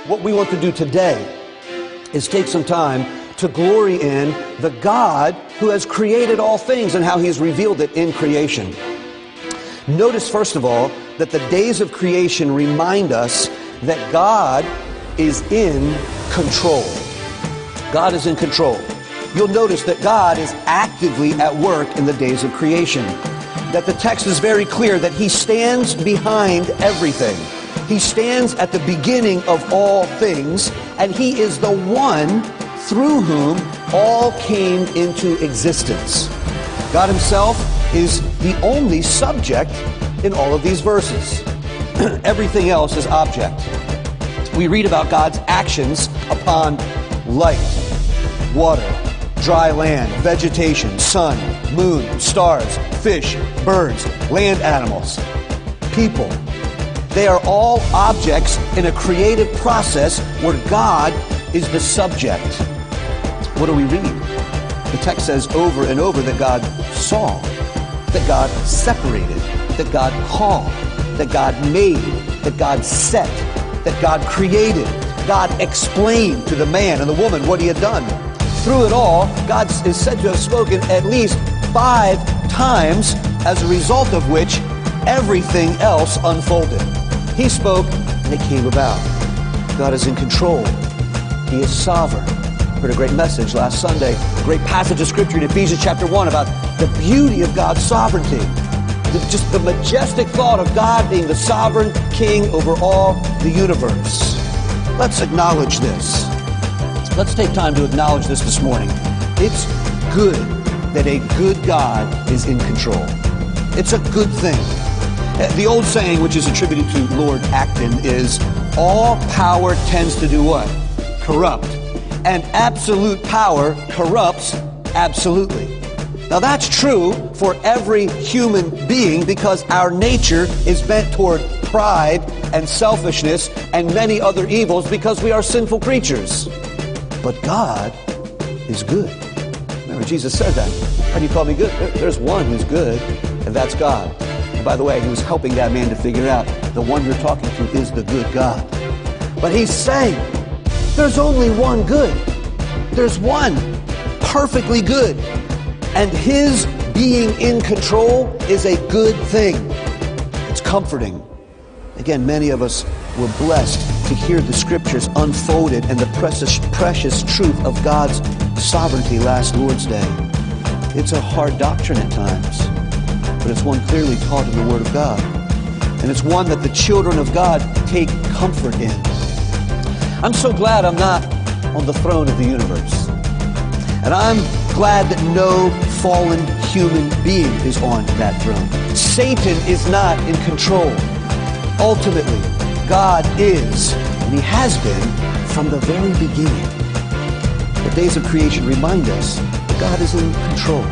what we want to do today is take some time to glory in the God who has created all things and how He has revealed it in creation. Notice, first of all, that the days of creation remind us that God is in control. God is in control. You'll notice that God is actively at work in the days of creation. That the text is very clear that He stands behind everything. He stands at the beginning of all things, and He is the one through whom all came into existence. God Himself is the only subject in all of these verses. Everything else is object. We read about God's actions upon light, water, dry land, vegetation, sun, moon, stars, fish, birds, land animals, people. They are all objects in a creative process where God is the subject. What do we read? The text says over and over that God saw, that God separated, that God called, that God made, that God set, that God created. God explained to the man and the woman what He had done. Through it all, God is said to have spoken at least 5 times, as a result of which everything else unfolded. He spoke and it came about. God is in control. He is sovereign. Heard a great message last Sunday, a great passage of Scripture in Ephesians chapter 1 about the beauty of God's sovereignty. Just the majestic thought of God being the sovereign King over all the universe. Let's acknowledge this. Let's take time to acknowledge this morning. It's good that a good God is in control. It's a good thing. The old saying, which is attributed to Lord Acton, is all power tends to do what? Corrupt. And absolute power corrupts absolutely. Now that's true for every human being because our nature is bent toward pride and selfishness and many other evils because we are sinful creatures. But God is good. Remember, Jesus said that. How do you call me good? There's one who's good, and that's God. And by the way, He was helping that man to figure out the one you're talking to is the good God. But He's saying there's only one good. There's one perfectly good. And His being in control is a good thing. It's comforting. Again, many of us were blessed to hear the Scriptures unfolded and the precious truth of God's sovereignty last Lord's Day. It's a hard doctrine at times, but it's one clearly taught in the Word of God. And it's one that the children of God take comfort in. I'm so glad I'm not on the throne of the universe. And I'm glad that no fallen human being is on that throne. Satan is not in control. Ultimately, God is, and He has been from the very beginning. The days of creation remind us that God is in control.